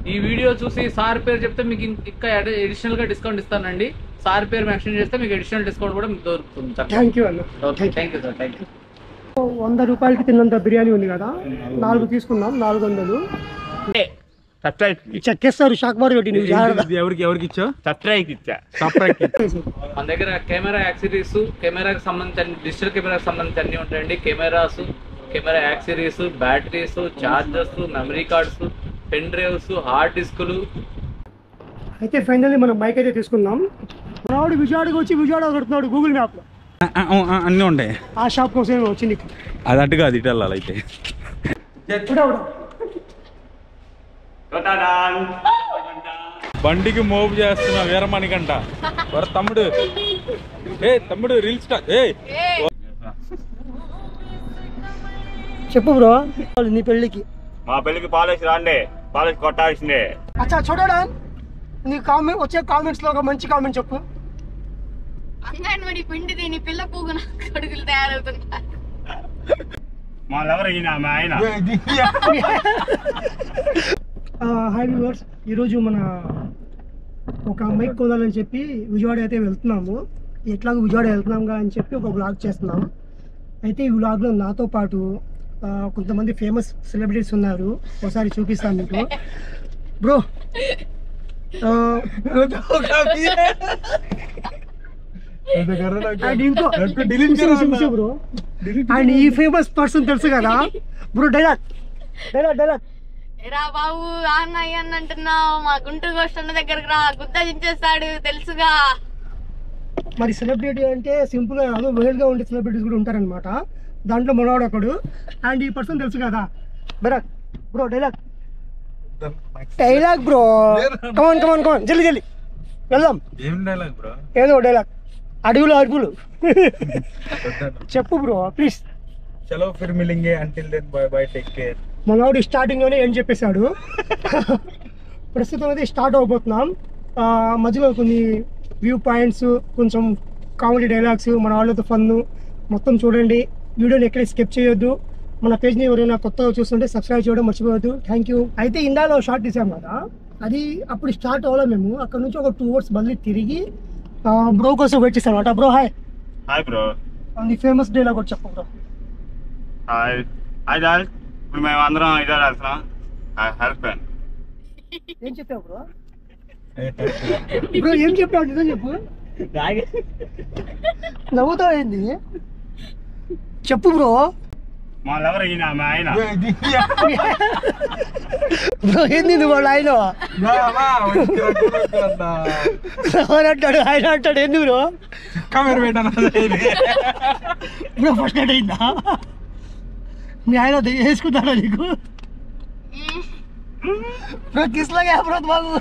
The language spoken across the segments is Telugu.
ఈ వీడియో చూసి సార్ పేరు చెప్తే మీకు ఇంకా అడిషనల్ గా డిస్కౌంట్ ఇస్తానండి. సార్ పేరు మెన్షన్ చేస్తే మీకు అడిషనల్ డిస్కౌంట్ కూడా మీకు దొరుకుతుంది. థ్యాంక్ యూ అన్న. Thank you sir, thank you. 100 రూపాయలకి తిన్నంత బిర్యానీ ఉంది కదా, 4 తీసుకున్నాం, 400. చెక్కేస్తారు షాక్ బార్ పెట్టి. ఎవరికి ఇచ్చావు? మన దగ్గర కెమెరా యాక్సెసరీస్, కెమెరాకి సంబంధించిన డిజిటల్ కెమెరాకి సంబంధించి అన్ని ఉంటాయండి. Cameras, camera accessories, batteries, chargers, memory cards, pen drives, hard డిస్కులు. అయితే ఫైనల్లీ మనం బైక్ అయితే తీసుకున్నాం. మనవాడు విజయవాడకి వచ్చి విజయవాడ కడుతున్నాడు గూగుల్ మ్యాప్ లో. అన్నీ ఉంటాయి. ఆ షాప్ కోసం వచ్చింది. అది అటు కాదు, ఇటు వెళ్ళాలి. అయితే బండికి మోపు చేస్తున్నా వీరమణికంట. తమ్ముడు తమ్ముడు రీల్ స్టార్. చెప్పు బ్రో, నీ పెళ్ళికి మా పెళ్ళికి పాలేసి రాండి, పాలేసి కొట్టాల్సిందే. అచ్చా చూడడా, నీ కామెంట్ వచ్చే కామెంట్స్ లో ఒక మంచి కామెంట్ చెప్పు. అంగన్వాడి పిండి తిని పిల్ల పూగున కొడుకులు తయారవుతున్నారు. మా లవర్ అయినా మా ఆయన. హాయ్ వ్యూవర్స్, ఈరోజు మన ఒక మైక్ కొనాలని చెప్పి విజయవాడ అయితే వెళ్తున్నాము. ఎట్లాగో విజయవాడ వెళ్తున్నాంగా అని చెప్పి ఒక వ్లాగ్ చేస్తున్నాం. అయితే ఈ వ్లాగ్లో నాతో పాటు కొంతమంది ఫేమస్ సెలబ్రిటీస్ ఉన్నారు. ఒకసారి చూపిస్తాను మీకు. బ్రో బ్రో, అండ్ ఈ ఫేమస్ పర్సన్ తెలుసు కదా బ్రో. డైలాగ్ డైలాగ్ డైలాగ్ రా బాబు, అన్నయ్య అని అంటున్నావు. మా గుంటూరు గోష్ఠన్న దగ్గరకు రా, గుద్ద దించేస్తాడు తెలుసుగా. మరి సెలబ్రిటీ అంటే సింపుల్ గా కాదు, వైల్డ్ గా ఉండే సెలబ్రిటీస్ కూడా ఉంటారనమాట. దాంట్లో మనవాడు ఒకడు. అండ్ ఈ పర్సన్ తెలుసు కదా Barack bro. Dialogue dialogue bro, come on come on come on, జల్లి జల్లి వెళ్దాం. ఏం డైలాగ్ బ్రో? ఏదో డైలాగ్, అడవులు అరుపులు చెప్పు బ్రో ప్లీజ్. చలో ఫిర్ మిలింగే, until then bye bye, take care. మనవాడు స్టార్టింగ్ లోనే ఏం చెప్పేశాడు. ప్రస్తుతం అయితే స్టార్ట్ అవబోతున్నాం. మధ్యలో కొన్ని వ్యూ పాయింట్స్, కొంచెం కామెడీ డైలాగ్స్, మన వాళ్ళతో ఫన్ మొత్తం చూడండి. వీడియోని ఎక్కడ స్కిప్ చేయొద్దు. మన పేజ్ని ఎవరైనా కొత్తగా చూస్తుంటే సబ్స్క్రైబ్ చేయడం మర్చిపోవద్దు. Thank you. అయితే ఇందాలో షార్ట్ తీసాం కదా, అది అప్పుడు స్టార్ట్ అవ్వలేం మేము. అక్కడ నుంచి ఒక 2 hours మళ్ళీ తిరిగి బ్రో కోసం వెయిట్ చేస్తాం అనమాట. Bro hi. Hi bro. నీ ఫేమస్ డైలాగ్ కూడా చెప్పు బ్రో. Hi hi doll. ఇప్పుడు మేము అందరం ఇదే వెళ్తున్నాం. హెల్ప్ ఏం చెప్పావు బ్రో? బ్రో ఏం చెప్పావు? నిజం చెప్పు. నవ్వుతావు ఏంది? చెప్పు బ్రో. మా లవర్ అయినా మా ఆయన. బ్రో ఏంది నువ్వు వాళ్ళు ఆయన అంటాడు, ఆయన అంటాడు ఏంది బ్రో? బ్రో ఫస్ట్ నైట్ అయిందా? మీ ఆయన వేసుకుంటాడా నీకు? బ్రో కిస్లాగా బ్రో బాబు.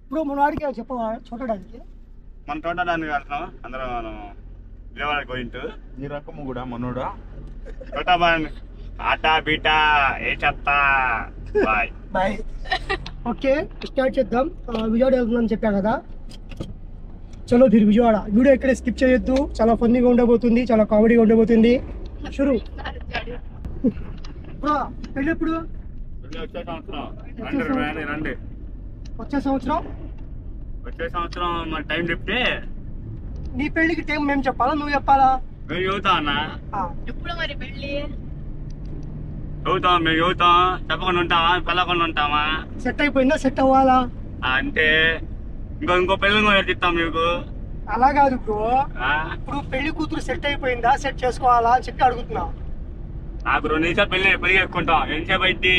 బ్రో మన వాడికి చెప్పవా చూడడానికి? మనం చూడడానికి వెళ్తున్నాం అందరం. మనం విజయవాడకి పోయింటూ నీ రకము కూడా మనోడా. కొట్టాబాన్ ఆటా బీటా ఏ చెత్తా. Bye bye. ఓకే స్టార్ట్ చేద్దాం. విజయవాడ వెళ్తున్నాను చెప్పా కదా, చలో ధీర్ విజయవాడ. వీడియో ఎక్కడ స్కిప్ చేయొద్దు, చాలా ఫన్నీగా ఉండబోతుంది, చాలా కామెడీగా ఉండబోతుంది. షురు. బ్రో పెళ్ళి ఎప్పుడు? వచ్చే సంవత్సరం రండి రండి. వచ్చే సంవత్సరం? వచ్చే సంవత్సరం మన టైం చెప్తే. నీ పెళ్ళికి టైం మేము చెప్పాలా నువ్వు చెప్పాలా? మేము చదువుతాం అన్న. ఎప్పుడు మరి పెళ్ళి? చదువుతాం, మేము చదువుతాం. చెప్పకుండా ఉంటామా, పిల్లకుండా ఉంటామా? సెట్ అయిపోయిందా? సెట్ అవ్వాలా అంటే ఇంకో పెళ్ళి కూడా చెప్తాం మీకు. అలా కాదు బ్రో, ఇప్పుడు పెళ్లి కూతురు సెట్ అయిపోయిందా, సెట్ చేసుకోవాలా అని చెప్పి అడుగుతున్నా. నాకు 2 నిమిషాలు పెళ్లి ఎక్కుంటాం. ఎంతసేపు అయితే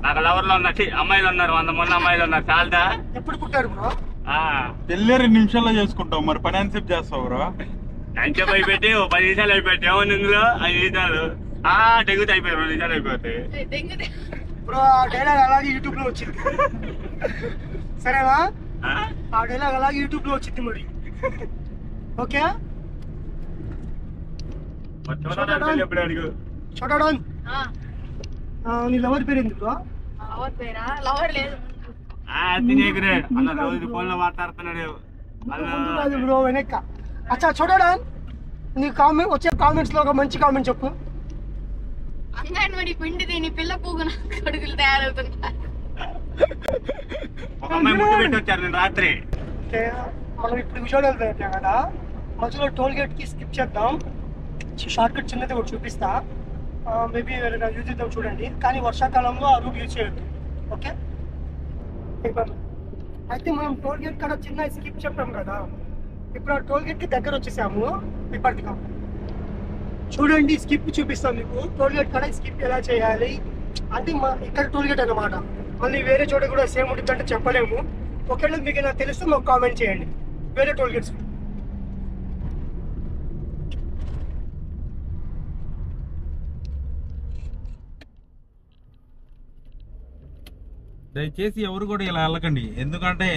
నాకు లవర్లో ఉన్నారు, అమ్మాయిలు ఉన్నారు, 100 మంది అమ్మాయిలు ఉన్నారు. చాలదా? ఎప్పుడు పుట్టారు బ్రో? పెళ్ళి 2 నిమిషాల్లో చేసుకుంటావు, మరి పని ఎంతసేపు చేస్తావు బ్రో? ఎంతసేపు అయిపోయి 10 నిమిషాలు అయిపోయి ఏమన్నా ఇందులో 5 నిమిషాలు డెంగుతా అయిపోయి 2 నిమిషాలు అయిపోతాయి. బ్రో ఆ డైలాగ్ అలాగే యూట్యూబ్ లో వచ్చింది సరేనా? ఆ డైలాగ్ అలాగే యూట్యూబ్ లో వచ్చింది మరి. ఓకే చూడడం. నీ లవర్ పేరు ఎందుకు బ్రో? లవర్ లేదు. ఫోన్ లో మాట్లాడుతున్నాడు బ్రో వెనక్క. అచ్చా చూడడం, నీ కామెంట్ వచ్చే కామెంట్స్ లో ఒక మంచి కామెంట్ చెప్పు. అంగన్వాడి పిండి తిని పిల్ల పూగున కొడుకులు తయారవుతున్నారు. ఒక అమ్మాయి ముట్టు పెట్టి వచ్చారు నేను రాత్రి. మనం ఇప్పుడు విజయవాడ వెళ్తాం కదా, మధ్యలో టోల్ గేట్ కి స్కిప్ చేద్దాం. షార్ట్ కట్ చిన్నది కూడా చూపిస్తా, మేబీ ఎవరైనా యూజ్ చేద్దాం చూడండి. కానీ వర్షాకాలంలో ఆ రూట్ యూజ్ చేయొద్దు. ఓకే, అయితే మనం టోల్ గేట్ కాడ చిన్న స్కిప్ చెప్పాం కదా, ఇప్పుడు ఆ టోల్ గేట్ కి దగ్గర వచ్చేసాము. ఇప్పటికా చూడండి, స్కిప్ చూపిస్తాం మీకు. టోల్ గేట్ కాడ స్కిప్ ఎలా చేయాలి అంటే ఇక్కడ టోల్ గేట్ అన్నమాట. మళ్ళీ వేరే చోట కూడా సేమ్ ఉంటుంది అంటే చెప్పలేము. ఒకవేళ మీకు నాకు తెలిస్తే మాకు కామెంట్ చేయండి వేరే టోల్ గేట్స్. దయచేసి ఎవరు కూడా ఇలా వెళ్ళకండి, ఎందుకంటే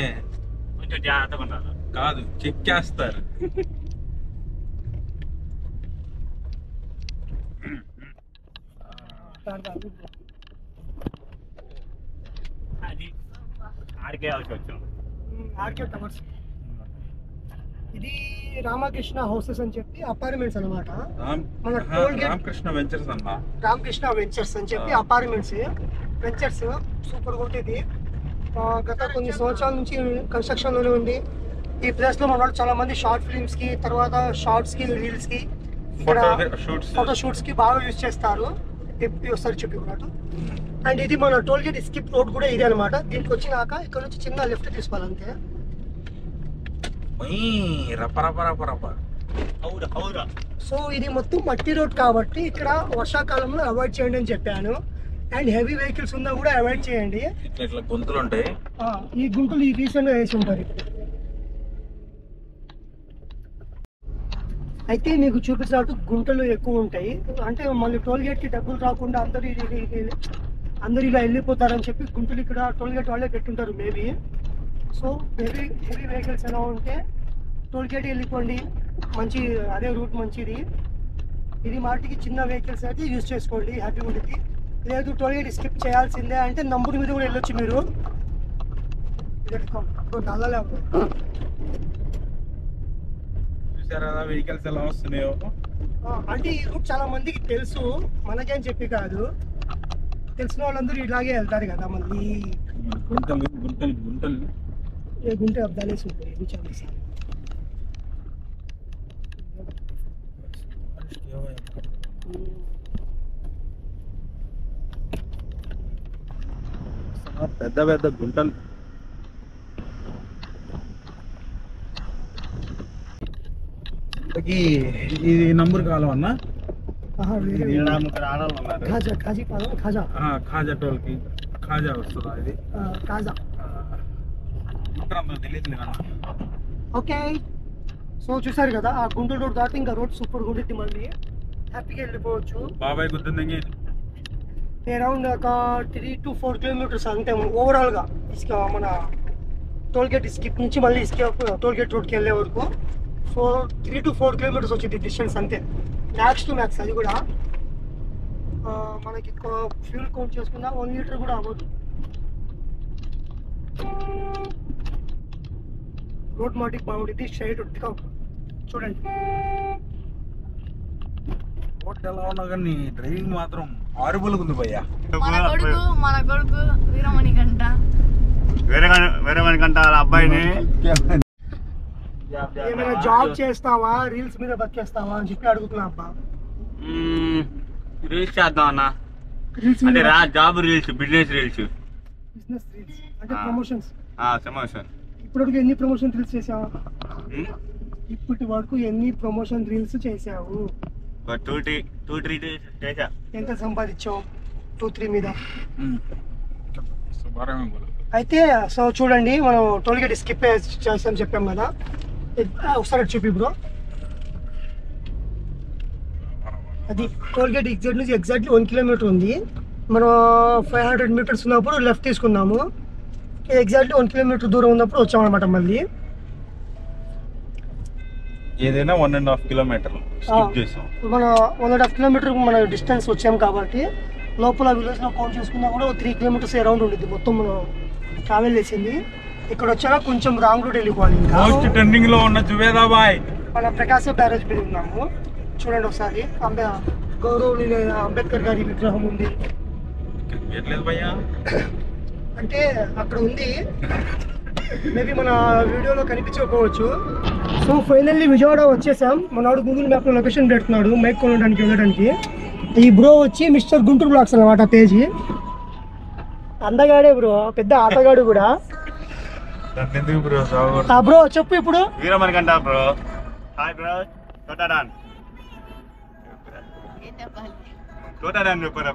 కొంచెం జాగ్రత్తగా ఉండాలి. కాదు చెక్ చేస్తారు. అది ఆడికే వచ్చాం. ఆర్కే టవర్స్, ఇది రామకృష్ణ హౌసెస్ అని చెప్పి అపార్ట్మెంట్స్ అనమాట. మన టోల్ గేట్ రామకృష్ణ వెంచర్స్ అన్న, రామకృష్ణ వెంచర్స్ అని చెప్పి అపార్ట్మెంట్స్ వెంచర్స్ సూపర్ గా ఉంటుంది. గత కొన్ని సంవత్సరాల నుంచి కన్స్ట్రక్షన్ లోనే ఉంది. ఈ ప్లేస్ లో మన వాళ్ళు చాలా మంది షార్ట్ ఫిల్మ్స్ కి, తర్వాత షార్ట్స్ కి, రీల్స్ కి, ఫోటో షూట్స్ కి బాగా యూజ్ చేస్తారు. ఒకసారి చెప్పినట్టు. అండ్ ఇది మన టోల్ గేట్ స్కిప్ రోడ్ కూడా ఇదే అనమాట. దీనికి వచ్చినాక ఇక్కడ నుంచి చిన్న లెఫ్ట్ తీసుకోవాలంతే. సో ఇది మొత్తం మట్టి రోడ్ కాబట్టి ఇక్కడ వర్షాకాలంలో అవాయిడ్ చేయండి అని చెప్పాను. అండ్ హెవీ వెహికల్స్ ఉన్నా కూడా అవాయిడ్ చేయండి. ఇట్లా గుంతలు ఉంటాయి, ఈ గుంటలు ఈ రీసెంట్ గా వేసి ఉంటారు. అయితే మీకు చూపించినట్టు గుంటలు ఎక్కువ ఉంటాయి. అంటే మళ్ళీ టోల్ గేట్ కి డబ్బులు రాకుండా అందరు ఇలా వెళ్ళిపోతారని చెప్పి గుంటలు ఇక్కడ టోల్ గేట్ వాళ్ళే పెట్టుంటారు మేబీ. సో హెవీ వెహికల్స్ ఎలా ఉంటే టోల్ గేట్ వెళ్ళిపోండి, మంచి అదే రూట్ మంచిది. ఇది మాటికి చిన్న వెహికల్స్ అయితే యూజ్ చేసుకోండి, హ్యాపీగా ఉంటుంది. లేదు టోల్ గేట్ స్కిప్ చేయాల్సిందే అంటే నంబర్ మీద కూడా వెళ్ళొచ్చు మీరు. నల్లలే చూసారా వెహికల్స్ ఎలా వస్తున్నాయో. అంటే ఈ రూట్ చాలా మందికి తెలుసు, మనకేం చెప్పి కాదు. తెలిసిన వాళ్ళందరూ ఇలాగే వెళ్తారు కదా. మళ్ళీ గుంటలు గుంటలు గుంటలు ఏ గుంటే అబ్దాలేసి ఉంటాయి. ఇది చాలా పెద్ద పెద్ద గుంటలు. ఇది నంబర్ కాలం అన్న, ఖాజా టోల్ కి ఖాజా వస్తుందా? ఇది కాజా. తెలియదు. ఓకే, సో చూసారు కదా ఆ గుంటూరు రోడ్ దాటి ఇంకా రోడ్ సూపర్ గుంటుంది. మళ్ళీ హ్యాపీగా వెళ్ళిపోవచ్చు. బాబాయ్ గుర్తుంది అరౌండ్ ఒక 3 to 4 kilometers అంతే ఓవరాల్గా. మన టోల్ గేట్ స్కిప్ నుంచి మళ్ళీ టోల్ గేట్ రోడ్కి వెళ్ళే వరకు 3 to 4 kilometers వచ్చింది డిస్టెన్స్ అంతే, మ్యాక్స్ టు మ్యాక్స్. అది కూడా మనకి ఫ్యూల్ కౌంట్ చేసుకున్నా 1 లీటర్ కూడా అవ్వదు. రోడ్ మాటికి బాగుంటుంది, స్ట్రైట్ ఉట్టిగా చూడండి. రోడ్ ఎలా ఉన్నా కానీ డ్రైవింగ్ మాత్రం హారబుల్ ఉంది భయ్యా. మన కొడుకు వీరమణికంట వాళ్ళ అబ్బాయిని ఏమైనా జాబ్ చేస్తావా, రీల్స్ మీద బతికేస్తావా అని చెప్పి అడుగుతున్నా అబ్బా. రీల్స్ చేద్దాం అన్న. రీల్స్ అంటే job reels, business reels, business reels అంటే ప్రమోషన్స్. ప్రమోషన్. ఇప్పటివరకు ఎన్ని ప్రమోషన్ రీల్స్ చేసావు? ఇప్పటి వరకు ఎన్ని ప్రమోషన్ రీల్స్ చేసావు? 2-3 చేసా. ఎంత సంపాదించావు 2-3 మీద? అయితే సో చూడండి, మనం టోల్ గేట్ స్కిప్ చేస్తాం చెప్పాం కదా. ఒకసారి చూపి బ్రో. అది టోల్ గేట్ ఎగ్జాక్ట్ నుంచి ఎగ్జాక్ట్లీ 1 kilometer ఉంది. మనం 500 meters ఉన్నప్పుడు లెఫ్ట్ తీసుకున్నాము. ఎగ్జాక్ట్లీ 1 kilometer దూరం ఉన్నప్పుడు వచ్చామన్నమాట. మళ్ళీ ఏదైనా 1.5 kilometer మన 1.5 kilometer మన డిస్టెన్స్ వచ్చాం కాబట్టి లోపల విలేజ్ లో కౌంట్ చేసుకున్నా కూడా 3 kilometers అరౌండ్ ఉంటుంది మొత్తం మనం ట్రావెల్ చేసింది. ఇక్కడ వచ్చాక కొంచెం రాంగ్ రూట్ వెళ్ళిపోవాలి. మోస్ట్ ట్రెండింగ్ లో ఉన్న జువేదాబాయ్ మన ప్రకాశం బ్యారేజ్ మీద ఉన్నాము. చూడండి ఒకసారి గౌరవనీయులైన అంబేద్కర్ గారి విగ్రహం ఉంది. అంటే అక్కడ ఉంది, మేబీ మన వీడియోలో కనిపించకపోవచ్చు. సో ఫైనల్లీ విజయవాడ వచ్చేసాం. మనవాడు గూగుల్ మ్యాప్లో లొకేషన్ పెడుతున్నాడు మైక్ కొనడానికి వెళ్ళడానికి. ఈ బ్రో వచ్చి మిస్టర్ గుంటూరు బ్లాగ్స్ అనమాట పేజీ. అందగాడే బ్రో, పెద్ద ఆటగాడు కూడా. బ్రో చెప్పు ఇప్పుడు. వీరమణికంట బ్రో. Hi bro.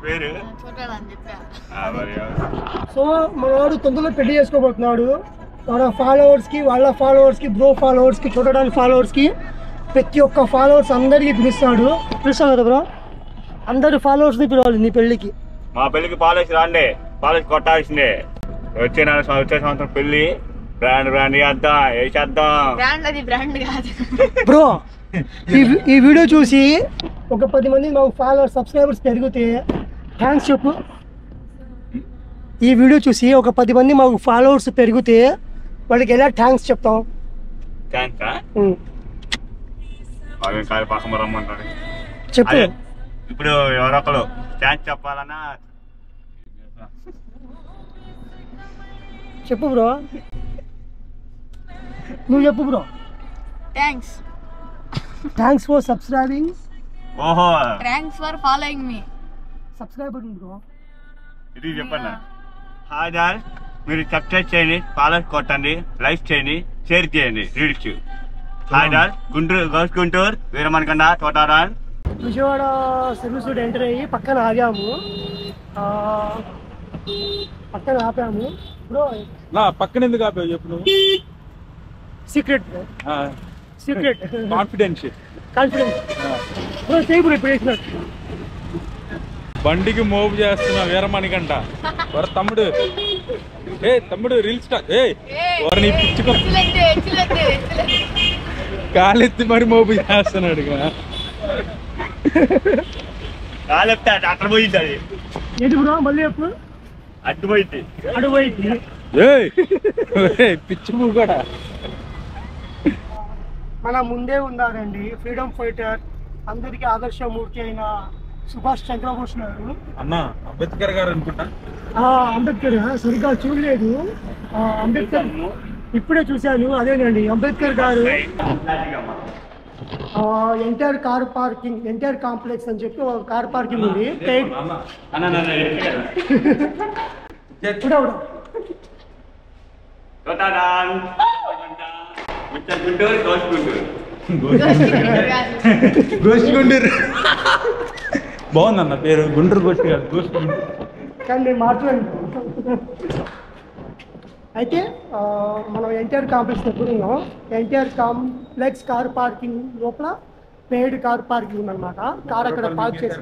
పేరు. సో మనవాడు తొందరలో పెళ్లి చేసుకోబోతున్నాడు. మన ఫాలోవర్స్కి, వాళ్ళ ఫాలోవర్స్కి, బ్రో ఫాలోవర్స్కి, చూడడానికి ఫాలోవర్స్కి, ప్రతి ఒక్క ఫాలోవర్స్ అందరికీ పిలుస్తాడు కదా బ్రో. అందరు ఫాలోవర్స్ని పిలవాలి నీ పెళ్ళికి. మా పెళ్ళికి పాలేసి రాండి, పాలేసి కొట్టాల్సిందే. వచ్చే సంవత్సరం పెళ్లి బ్రాండ్ చేద్దాం, బ్రో ఈ వీడియో చూసి ఒక 10 మంది మాకు ఫాలోవర్స్ సబ్స్క్రైబర్స్ పెరిగితే థ్యాంక్స్ చెప్పు. ఈ వీడియో చూసి ఒక 10 మంది మాకు ఫాలోవర్స్ పెరిగితే వాళ్ళకి ఎలా థ్యాంక్స్ చెప్తాం? చెప్పు. ఇప్పుడు ఎవరొకరు థ్యాంక్స్ చెప్పాలన్నా చెప్పు బ్రో, నువ్వు చెప్పు బ్రో. Thanks for subscribing. ఓహో, థ్యాంక్స్ ఫర్ ఫాలోయింగ్ మీ. సబ్స్క్రైబర్ బ్రో ఇది చెప్పండి. హాయ్ దాల్, మీరు సబ్స్క్రైబ్ చేయండి, ఫాలో కొట్టండి, లైక్ చేయండి, షేర్ చేయండి రీల్స్. హాయ్ దాల్, గుంటూరు వీరమణికండ తోటారాన్. విజయవాడ సర్వీస్ రోడ్ ఎంటర్ అయ్యి పక్కన ఆగాము, పక్కన ఆపాము బ్రో. పక్కన ఎందుకు ఆపావు చెప్పు నువ్వు? Secret bro, secret. Confidence bro చేయి బ్రో ఇప్పుడు వేసినట్టు. బండికి మూవ్ చేస్తున్నా వీరమణికంట. వర తమ్ముడు, తమ్ముడు రీల్ స్టార్. వారిని పిచ్చుకో కాలెత్తి మరి మూవ్ చేస్తున్నాడు. అక్కడ పోయింది, అది ఏంటి బ్రో మళ్ళీ చెప్పు. అడ్డు పోయింది, అటు పోయింది. పిచ్చి పువ్వు కూడా. మన ముందే ఉన్నారండి ఫ్రీడమ్ ఫైటర్, అందరికీ ఆదర్శమూర్తి అయిన సుభాష్ చంద్రబోస్ గారు. అన్న అంబేద్కర్ గారు అనుకుంటా. అంబేద్కర్ సరిగ్గా చూడలేదు, అంబేద్కర్ ఇప్పుడే చూశాను. అదేనండి అంబేద్కర్ గారు. NTR car parking, NTR complex అని చెప్పి ఒక కార్ పార్కింగ్ ఉంది. గోష్గుంటూరు బాగుందన్న పేరు. గుంటూరు గోష్టి కాదు, గోష్గుంటూరు. కానీ నేను మాట్లాడండి. అయితే మనం ఎన్టీఆర్ కాంప్లెక్స్ దగ్గర ఉన్నాం. ఎన్టీఆర్ కాంప్లెక్స్ కార్ పార్కింగ్ లోపల పెయిడ్ కార్ పార్కింగ్ ఉందన్నమాట. కార్ అక్కడ పార్క్ చేసి,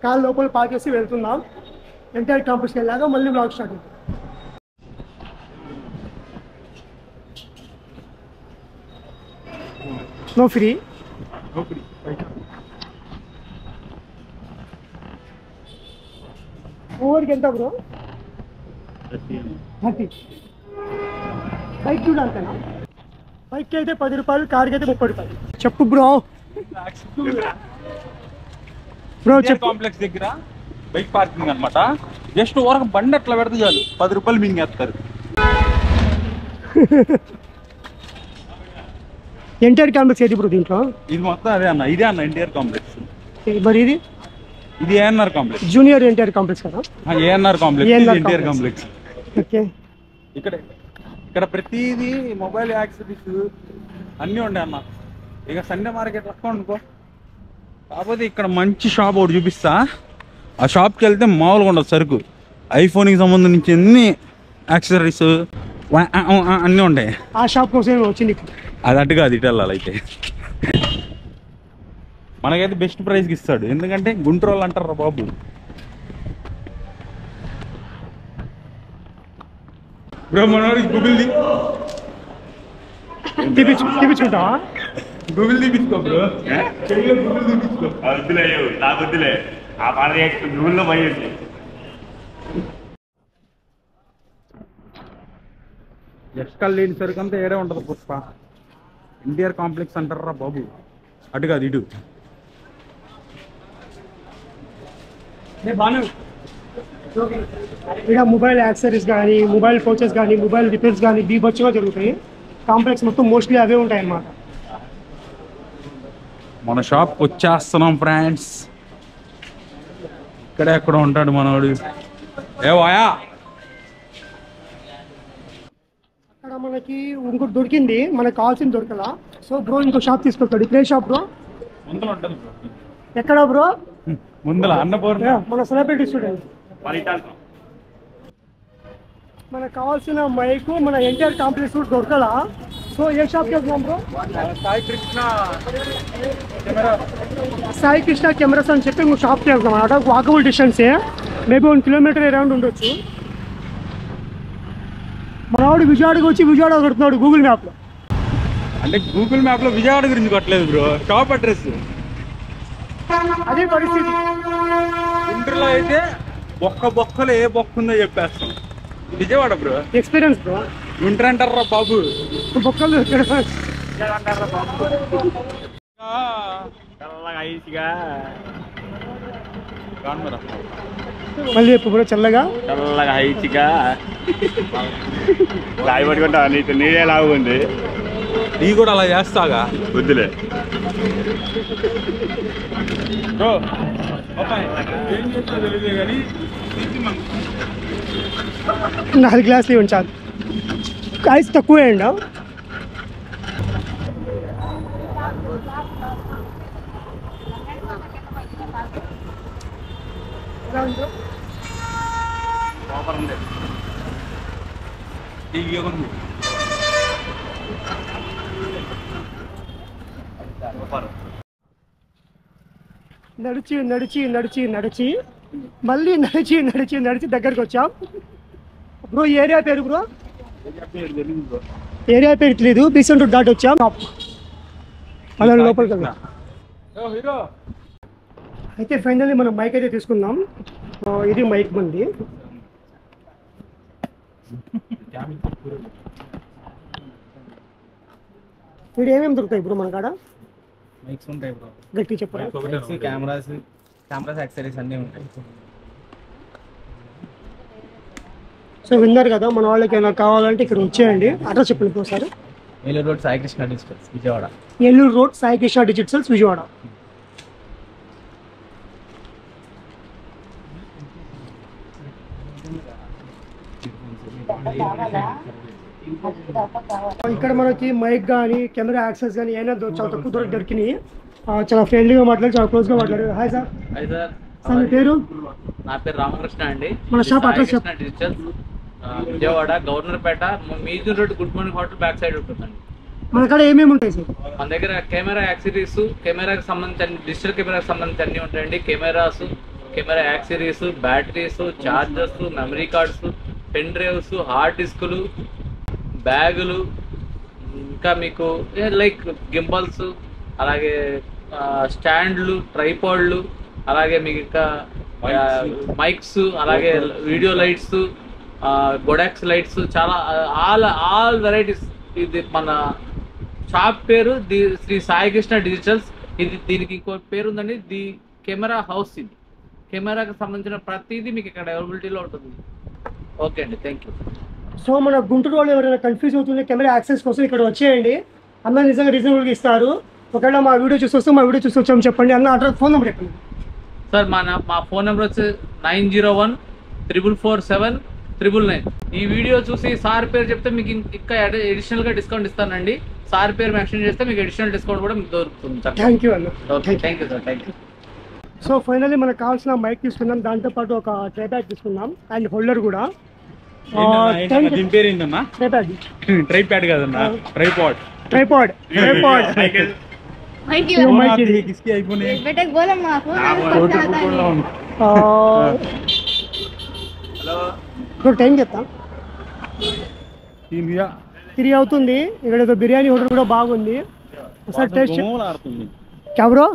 కార్ లోపల పార్క్ చేసి వెళ్తున్నాం. ఎన్టీఆర్ కాంప్లెక్స్కి వెళ్ళాక మళ్ళీ బ్లాగ్ స్టార్ట్ అవుతుంది. No free. ఓవర్కి ఎంత బ్రో? 30. బైక్ చూడ అంతేనా? బైక్కి అయితే 10 రూపాయలు, కార్కి అయితే 30 రూపాయలు. చెప్పు బ్రో. బ్రో చెప్పు. కాంప్లెక్స్ దగ్గర బైక్ పార్కింగ్ అనమాట. జస్ట్ ఊరకు బండి అట్లా పెడితే చాలు 10 రూపాయలు మింగేస్తారు. ఎన్టీఆర్ కాంప్లెక్స్ ఏది బ్రో దీంట్లో? ఇది మొత్తం అదే అన్న, ఇదే అన్న ఎన్టీఆర్ కాంప్లెక్స్. మరి ఇది ANR complex, junior NTR complex కదా? ANR complex, NTR complex. Okay. ఇక్కడ ప్రతిదీ మొబైల్ యాక్సెసరీస్ అన్నీ ఉండే అన్న. ఇక సండే మార్కెట్ లెక్క అనుకో. కాకపోతే ఇక్కడ మంచి షాప్ ఒకటి చూపిస్తా. ఆ షాప్కి వెళ్తే మామూలుగా ఉండదు సరుకు. ఐఫోన్కి సంబంధించి అన్ని యాక్సెసరీస్ అన్నీ ఉంటాయి. ఆ షాప్ కోసం వచ్చింది. అది అటు కాదు, ఇటు వెళ్ళాలి. అయితే మనకైతే బెస్ట్ ప్రైస్కి ఇస్తాడు, ఎందుకంటే గుంటూరు వాళ్ళు అంటారు బాబు. బ్రో మనోడికి గుబిల్ది తీపించుకుంటావా? గుబిల్ తీపించుకో బ్రో, గుబిల్ తీపించుకో. వద్దులే, నాకు వద్దులే. ఆ పని గుబిల్లో పోయింది. ఎక్కడ లేని సరుకు అంతా ఏడే ఉంటుంది పుష్ప. ఎన్టీఆర్ కాంప్లెక్స్ అంటారా బాబు, అటు కాదు ఇటు. ఇక్కడ మొబైల్ యాక్సెసరీస్ కానీ, మొబైల్ కోచెస్ కానీ, మొబైల్ రిపేర్స్ కానీ బీభత్సంగా జరుగుతాయి. కాంప్లెక్స్ మొత్తం మోస్ట్లీ అవే ఉంటాయి అన్నమాట. మన షాప్ వచ్చేస్తున్నాం ఫ్రెండ్స్. ఇక్కడే ఎక్కడ ఉంటాడు మనోడు. ఏవాయా అక్కడ మనకి ఇంకోటి దొరికింది, మనకు కావాల్సింది దొరకలా. సో బ్రో ఇంకో షాప్ తీసుకొస్తాడు. ఇప్పుడే షాప్ బ్రో ఎక్కడ బ్రో? ముందల అన్నపూర్ణ మన సెలబ్రిటీ స్టూడెంట్. మనకు కావాల్సిన మైక్ మన ఎంటైర్ కాంప్లెక్స్ దొరకలా. సో ఏ షాప్కి వెళ్తున్నాం బ్రో? సాయి కృష్ణ కెమెరాస్ అని చెప్పి ఇంకో షాప్కి వెళ్తున్నాం అన్నమాట. వాకబుల్ డిస్టెన్సే, మేబీ 1 కిలోమీటర్ అరౌండ్ ఉండొచ్చు. మనవాడు విజయవాడకి వచ్చి విజయవాడ కొడుతున్నాడు గూగుల్ మ్యాప్లో. అంటే గూగుల్ మ్యాప్ లో విజయవాడ గురించి కొట్టలేదు బ్రో, షాప్ అడ్రస్. అదే పరిస్థితి. గుంటూరులో అయితే బొక్కలో ఏ బొక్క ఉందో చెప్పేస్తాం. Vijayawada bro experience bro. Guntur అంటారా బాబు? బొక్కలు మళ్ళీ చెప్పు బ్రో. చల్లగా చల్లగా హైచిగా లాగి పట్టుకుంటా. నీదే లాగుంది. నీ కూడా అలా చేస్తాగా వద్దులే బ్రో. ఏం చేస్తా తెలియదే కానీ 4 గ్లాసులు ఉంచాలి. ఐస్ తక్కువ వేయండి. నడిచి నడిచి నడిచి నడిచి మళ్ళీ నడిచి నడిచి నడిచి దగ్గరికి వచ్చాం బ్రో. ఏరియా పేరు బ్రో? ఏరియా పేరు తెలియదు. బీసెంట్ దాటి వచ్చాం. అలా లోపలికి వెళ్దాం. అయితే ఫైనల్లీ మనం మైక్ అయితే తీసుకున్నాం. ఇది మైక్ మంది. ఇక్కడ ఏమేమి దొరుకుతాయి బ్రో మన కాడ? మైక్స్ ఉంటాయి బ్రో, గట్టి చెప్పరా? కెమెరాస్ యాక్సెసరీస్ అన్నీ ఉంటాయి. సో విన్నారు కదా, మన వాళ్ళకి ఏమైనా కావాలంటే ఇక్కడ వచ్చేయండి. అడ్రస్ చెప్పండి ఒకసారి. Eluru road Sai Krishna digitals Vijayawada. Eluru road Sai Krishna digitals Vijayawada. ఇక్కడ మనకి మైక్ కానీ కెమెరా యాక్సెస్ కానీ ఏమైనా చాలా తక్కువ దొరికినాయి. చాలా ఫ్రెండ్లీగా మాట్లాడి, చాలా క్లోజ్గా మాట్లాడారు. Hi sir. Hi sir. Sir మీ పేరు? నా పేరు రామకృష్ణ అండి. మన shop address Krishna digitals Vijayawada, Governorpet, మీజూర్ road, good morning hotel back side ఉంటుందండి. మన కాడ ఏమేమి ఉంటాయి సార్? మన దగ్గర కెమెరా యాక్సెసరీస్, కెమెరాకి సంబంధించిన డిజిటల్ కెమెరాకి సంబంధించి అన్నీ ఉంటాయండి. Cameras, camera accessories, batteries, chargers, memory cards, pen drives, hard డిస్కులు, బ్యాగులు, ఇంకా మీకు లైక్ గింబల్స్, అలాగే స్టాండ్లు, ట్రైపాడ్లు, అలాగే మీకు ఇంకా మైక్స్, అలాగే వీడియో లైట్స్, గొడాక్స్ లైట్స్, చాలా ఆల్ వెరైటీస్. ఇది మన షాప్ పేరు శ్రీ సాయి కృష్ణ డిజిటల్స్. ఇది దీనికి ఇంకో పేరు ఉందండి, ది కెమెరా హౌస్. ఇది కెమెరాకి సంబంధించిన ప్రతిదీ మీకు ఇక్కడ అవైలబిలిటీలో ఉంటుంది. ఓకే అండి, థ్యాంక్ యూ. సో మన గుంటూరు వాళ్ళు ఎవరైనా కన్ఫ్యూజ్ అవుతుంది కెమెరా యాక్సెస్ కోసం, ఇక్కడ వచ్చేయండి. అన్న నిజంగా రీజనబుల్గా ఇస్తారు. ఒకవేళ మా వీడియో చూసి వస్తే మా వీడియో చూసి వచ్చామని చెప్పండి. అన్న అడ్రస్, ఫోన్ నెంబర్ చెప్పండి సార్. మా ఫోన్ నెంబర్ వచ్చి 90144799. ఈ వీడియో చూసి సార్ పేరు చెప్తే మీకు ఇంకా అడిషనల్గా డిస్కౌంట్ ఇస్తానండి. సార్ పేరు మెన్షన్ చేస్తే మీకు అడిషనల్ డిస్కౌంట్ కూడా మీకు దొరుకుతుంది. థ్యాంక్ యూ అన్న. Okay, thank you sir, thank you. So finally మనకు కావాల్సిన మైక్ తీసుకున్నాం, దాంతోపాటు ఒక ట్రై బ్యాగ్ తీసుకున్నాం అండ్ హోల్డర్ కూడా. దీని పేరు ఏంటన్నా? ట్రైప్యాడ్ కాదన్నా, ట్రైపాడ్. ట్రైపాడ్. టైం చెప్తా. 3 అవుతుంది. ఇక్కడ ఏదో బిర్యానీ హోటల్ కూడా బాగుంది. ఒకసారి టేస్ట్ బ్రో,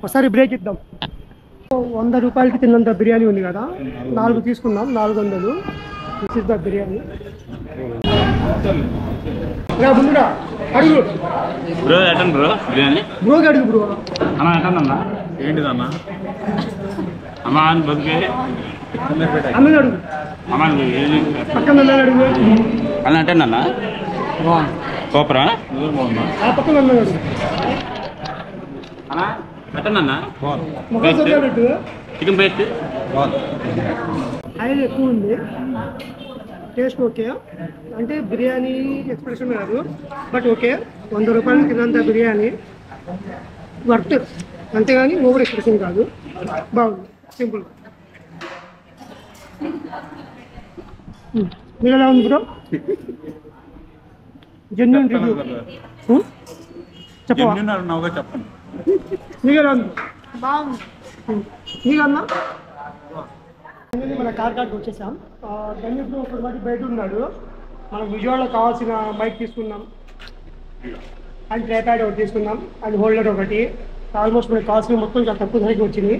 ఒకసారి బ్రేక్ ఇద్దాం. 100 రూపాయలకి తిన్నంత బిర్యానీ ఉంది కదా, 4 తీసుకున్నాం. 400 బిర్యానీ. ముందురా అడుగు బ్రో, ఎటన్ బ్రో బిర్యానీ బ్రోకి అడుగు బ్రో. అన్న ఎటన్ అన్న? ఏంటిదన్నా? అమాన్ బగ్గే అన్నని అడుగు, అమాన్ పక్కన అన్నని అడుగు, అలా అంటే నాన్న కోపరా ఆ పక్కన అన్నని అడుగు. అన్నా పెట్టన్న ముఖం సరిగా పెట్టు. చికెన్ పేస్ట్ ఆయిల్ ఎక్కువ ఉంది, టేస్ట్ ఓకే. అంటే బిర్యానీ ఎక్స్ప్రెషన్ కాదు, బట్ ఓకే. 100 రూపాయలు తిన్నంత బిర్యానీ వర్త్, అంతేగాని ఓవర్ ఎక్స్ప్రెషన్ కాదు. బాగుంది, సింపుల్. మీరు ఎలా ఉంది బ్రో? జెన్యూన్ రివ్యూ చెప్పవా? చెప్పండి. మీకు ఎలా ఉంది? బాగుంది. మీకన్నా మన కార్ కార్డ్కి వచ్చేసాం. గణేష్లో ఒకటి మధ్య బయట ఉన్నాడు. మనకు విజయవాడలో కావాల్సిన బైక్ తీసుకున్నాం, అండ్ ట్రైప్యాడ్ ఒకటి తీసుకున్నాం, అండ్ హోల్డర్ ఒకటి. ఆల్మోస్ట్ మనకి కావాల్సిన మొత్తం చాలా తక్కువ ధరకి వచ్చింది.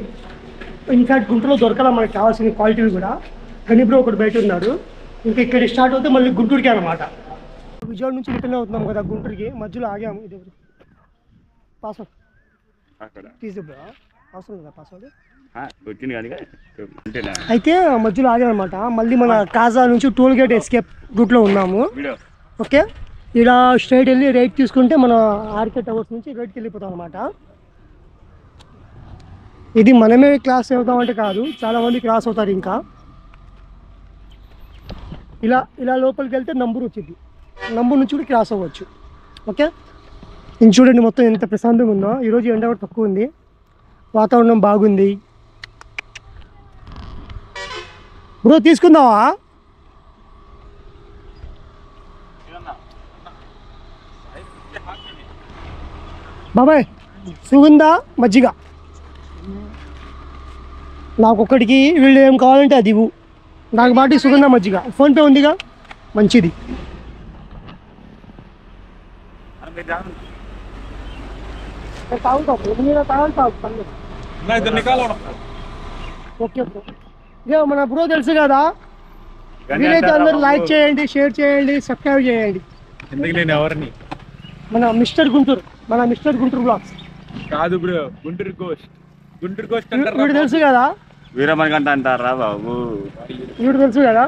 ఇన్ఫ్యాక్ట్ గుంటూరులో దొరకాల మనకి కావాల్సిన క్వాలిటీవి కూడా. గణిబ్రో ఒకటి బయట ఉన్నాడు. ఇంకా ఇక్కడ స్టార్ట్ అవుతే మళ్ళీ గుంటూరుకి అనమాట. విజయవాడ నుంచి రిటర్న్ అవుతున్నాం కదా గుంటూరుకి, మధ్యలో ఆగాము. ఇది పాస్వర్డ్ తీసుకురా, అవసరం లేదా పాస్వర్డ్? వచ్చింది కానీ అయితే మధ్యలో ఆగామన్నమాట. మళ్ళీ మన కాజా నుంచి టోల్ గేట్ ఎస్కేప్ రూట్లో ఉన్నాము. ఓకే, ఇలా స్ట్రైట్ వెళ్ళి రైట్ తీసుకుంటే మన ఆర్కే టవర్స్ నుంచి రైట్కి వెళ్ళిపోతాం అనమాట. ఇది మనమే క్లాస్ అవుతామంటే కాదు, చాలామంది క్లాస్ అవుతారు. ఇంకా ఇలా ఇలా లోపలికి వెళ్తే నంబర్ వచ్చింది, నంబర్ నుంచి కూడా క్రాస్ అవ్వచ్చు. ఓకే, ఇంక చూడండి మొత్తం ఎంత ప్రశాంతంగా ఉందో. ఈరోజు ఎండ కూడా తక్కువ ఉంది, వాతావరణం బాగుంది. బ్రో తీసుకుందావా? బాబాయ్ సుగంధ మజ్జిగ నాకొక్కడికి, వీళ్ళు ఏం కావాలంటే అది ఇవ్వు. నాకు బాటి సుగంధ మజ్జిగ. ఫోన్పే ఉందిగా, మంచిది. ఓకే ఓకే, ఇక మన బ్రో తెలుసు కదా, వీలైతే అందరూ లైక్ చేయండి, షేర్ చేయండి, సబ్స్క్రైబ్ చేయండి. నేను ఎవరిని మన మిస్టర్ గుంటూరు బ్లాగ్స్ కాదు బ్రో, గుంటూరు గోస్ట్ వీడు తెలుసు కదా, వీరమణికంట అంటారా బాబు? వీడు తెలుసు కదా,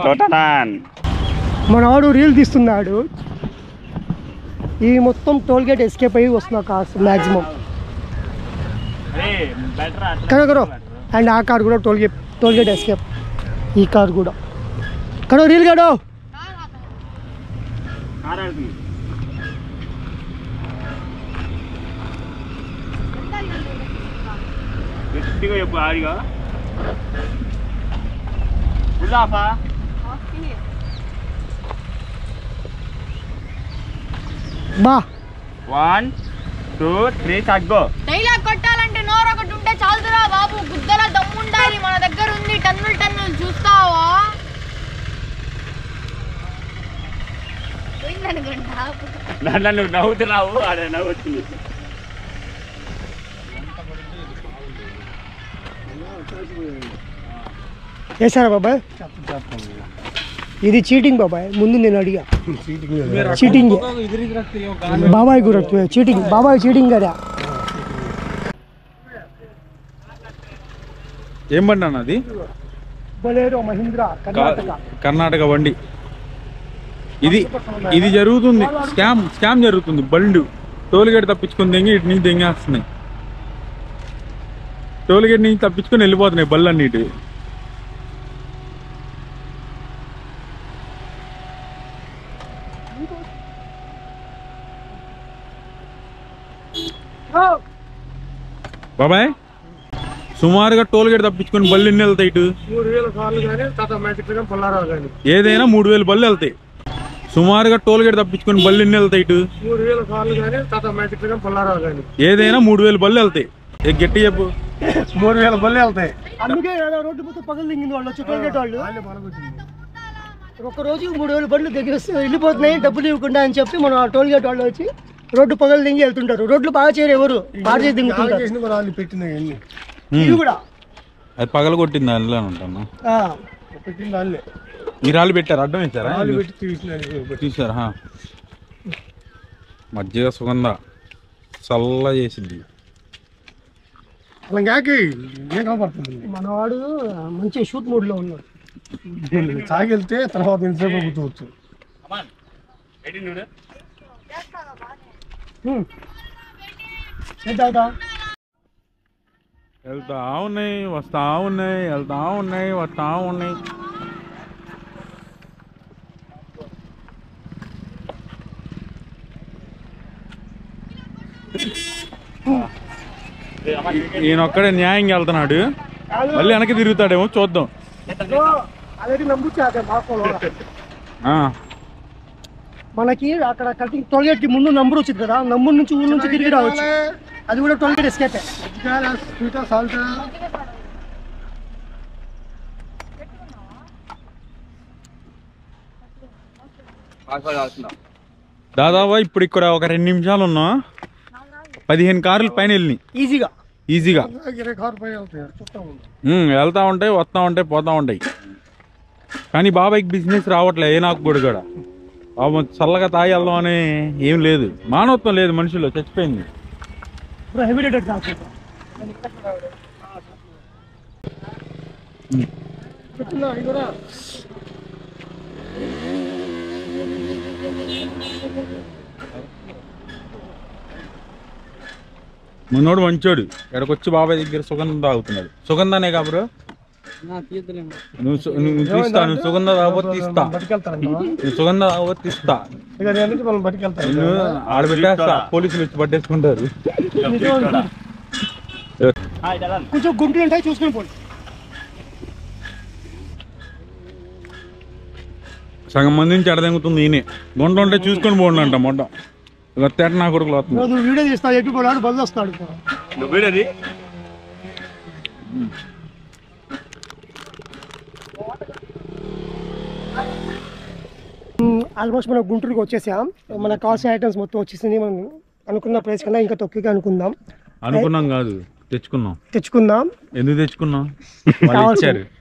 తోటనాన్. మన వాడు రీల్ తీస్తున్నాడు. ఈ మొత్తం టోల్ గేట్ ఎస్కేప్ అయ్యి వస్తున్నా కార్స్ మ్యాక్సిమం కరో. అండ్ ఆ కార్ కూడా టోల్ గేట్ ఎస్కేప్. ఈ కార్ కూడా కరో, రీల్ కాడో. చెప్పు ఆడిగా బా 1 2 3 తగ్గో. డైలాగ్ కొట్టాలంటే నోరు ఒకటి ఉంటే చాలుదురా బాబు, గుద్దల దమ్ముండాలి. మన దగ్గర ఉంది టన్నులు చూస్తావా? నన్ను నవ్వుతున్నావు, అదే నవ్వుతుంది. వేసారా బాబాయ్? ఇది చీటింగ్ బాబాయ్. ముందు నేను అడిగా చీటింగ్ బాబాయ్ కూడా చీటింగ్. బాబాయ్ చీటింగ్ కదా. ఏం బండి అన్న అది? బొలేరో మహీంద్రా కర్ణాటక బండి. ఇది జరుగుతుంది, స్కామ్ జరుగుతుంది. బండి టోల్గేట్ తప్పించుకొని దెంగి ఇటు నుంచి దెంగేస్తున్నాయి. టోల్గేట్ నుంచి తప్పించుకొని వెళ్ళిపోతున్నాయి బళ్ళు అన్నిటి. బాబాయ్ సుమారుగా టోల్గేట్ తప్పించుకొని బళ్ళు ఎన్ని వెళ్తాయి? ఇటు 3000 కార్లు కానీ టాటా మ్యాజిక్ కానీ బొల్లారో కానీ ఏదైనా 3000 బళ్ళు వెళ్తాయి. సుమారుగా టోల్గేట్ తప్పించుకొని బళ్ళు ఎన్ని వెళ్తాయి? ఇటు 3000 కార్లు కానీ టాటా మ్యాజిక్ కానీ బొల్లారో కానీ ఏదైనా 3000 బళ్ళు వెళ్తాయి. గట్టి చెప్పు, 3000 బళ్ళు వెళ్తాయి. అందుకే రోడ్డు మొత్తం పగలు దింగింది వాళ్ళు వచ్చి టోల్గేట్ వాళ్ళు. ఒక రోజు 3000 బండ్లు దగ్గర వెళ్ళిపోతున్నాయి డబ్బులు ఇవ్వకుండా అని చెప్పి మన టోల్గేట్ వాళ్ళు వచ్చి రోడ్డు పగలు దింగి వెళ్తుంటారు. రోడ్లు బాగా చేయరు, ఎవరు బాగా చేసి దింగుతుంటారు. ఇది కూడా అది పగల కొట్టింది అందులో ఉంటాను. ఈ రాళ్ళు పెట్టారు, అడ్డం ఇచ్చారా? తీసారా? మజ్జిగ సుగంధ చల్ల చేసింది. అలాగే ఏం కనపడుతుంది మనవాడు మంచి షూట్ మూడ్ లో ఉన్నాడు. తాగివెళ్తే తర్వాత ఎంతసేపు కూర్చోవచ్చు. వెళ్తా ఉన్నాయి వస్తా ఉన్నాయి, వెళ్తా ఉన్నాయి వస్తా ఉన్నాయి. ఈయనొక్కడే న్యాయంగా వెళ్తున్నాడు, మళ్ళీ వెనక్కి తిరుగుతాడేమో చూద్దాం. మనకి అక్కడ కటింగ్ టోల్గేట్ కి ముందు నంబర్ వచ్చింది కదా, నంబర్ నుంచి ఊరు నుంచి తిరిగి రావచ్చు. అది కూడా టోల్గేట్ ఎస్కేప్. దాదాపు ఇప్పుడు ఇక్కడ ఒక 2 నిమిషాలు ఉన్నా 15 కార్లు పైన వెళ్ళినాయి ఈజీగా. వెళ్తా ఉంటాయి, వస్తా ఉంటాయి, పోతా ఉంటాయి. కానీ బాబాయ్కి బిజినెస్ రావట్లే. ఏ నాకు కూడా బాబు చల్లగా తాగి వెళ్దాం అని ఏం లేదు, మానవత్వం లేదు మనుషుల్లో, చచ్చిపోయింది. మున్నోడు మంచోడు, ఇక్కడికొచ్చి బాబాయ్ దగ్గర సుగంధం తాగుతున్నాడు. సుగంధానే కాబరు నువ్వు తీస్తా, నువ్వు సుగంధ తాగబోతే తీస్తా, నువ్వు సుగంధ తాగబోతే తీస్తా. ఆడబెట్టేస్తా, పోలీసులు వచ్చి పట్టేసుకుంటారు. కొంచెం గుంటలు ఉంటాయి, చూసుకుని పోండి. సగం మంది నుంచి ఎడదెంగుతుంది ఈయనే. గుంట ఉంటే చూసుకొని పోండి అంట మొట్ట. తేట నా కొడుకులు వస్తుంది. నువ్వు వీడియో తీస్తావు, ఎటు పోలాడు బదులు వస్తాడు. ఆల్మోస్ట్ మనం గుంటూరుకి వచ్చేసాం. మన కావాల్సిన ఐటమ్స్ మొత్తం వచ్చేసింది. మనం అనుకున్న ప్రైస్ కన్నా ఇంకా తక్కువగా అనుకుందాం. అనుకున్నాం కాదు, తెచ్చుకున్నాం. ఎందుకు తెచ్చుకున్నాం?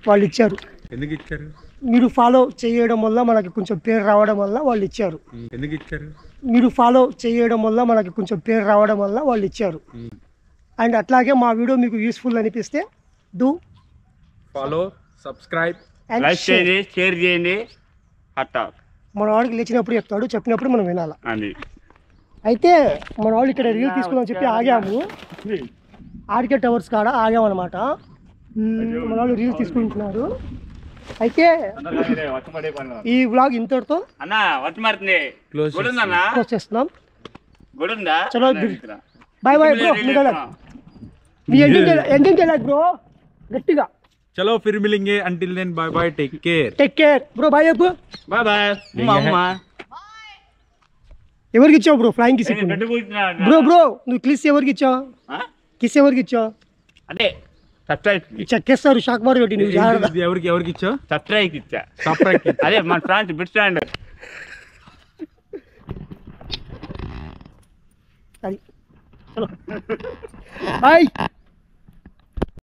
వాళ్ళు ఇచ్చారు. ఎందుకు ఇచ్చారు? మీరు ఫాలో చేయడం వల్ల మనకి కొంచెం పేరు రావడం వల్ల వాళ్ళు ఇచ్చారు. ఎందుకు ఇచ్చారు? మీరు ఫాలో చేయడం వల్ల మనకి కొంచెం పేరు రావడం వల్ల వాళ్ళు ఇచ్చారు. అండ్ అట్లాగే మా వీడియో మీకు యూస్ఫుల్ అనిపిస్తే డూ ఫాలో, సబ్స్క్రైబ్, లైక్ చేయండి, షేర్ చేయండి. మన వాడికి లేచినప్పుడు చెప్తాడు, చెప్పినప్పుడు మనం వినాలి. అయితే మన వాళ్ళు ఇక్కడ రీల్ తీసుకుందామని చెప్పి ఆగాము. ఆర్కే టవర్స్ కాడ ఆగామన్నమాట. మన వాళ్ళు రీల్ తీసుకుంటున్నారు. అయితే ఈ వ్లాగ్ ఇంతటితో క్లోజ్ చేస్తున్నాం. చలో బాయ్ బాయ్ బ్రో. మీ ఎండింగ్ ఎలా బ్రో? గట్టిగా చలో ఫిర్ మిలేంగే. Until then bye bye, take care bro. Bye చెప్పు. Bye bye. ఎవరికి ఇచ్చావు బ్రో ఫ్లైయింగ్ కిస్? బ్రో నువ్వు కిస్ ఎవరికి ఇచ్చావు? కిస్ ఎవరికి ఇచ్చావు? అదే సబ్స్క్రైబ్ చెక్కేస్తారు షాక్ మార్ పెట్టి. నువ్వు ఎవరికి ఇచ్చావు? సబ్స్క్రైబ్ ఇచ్చా. అదే మన ఫ్రాన్స్ బిట్ స్టాండ్. చలో బాయ్.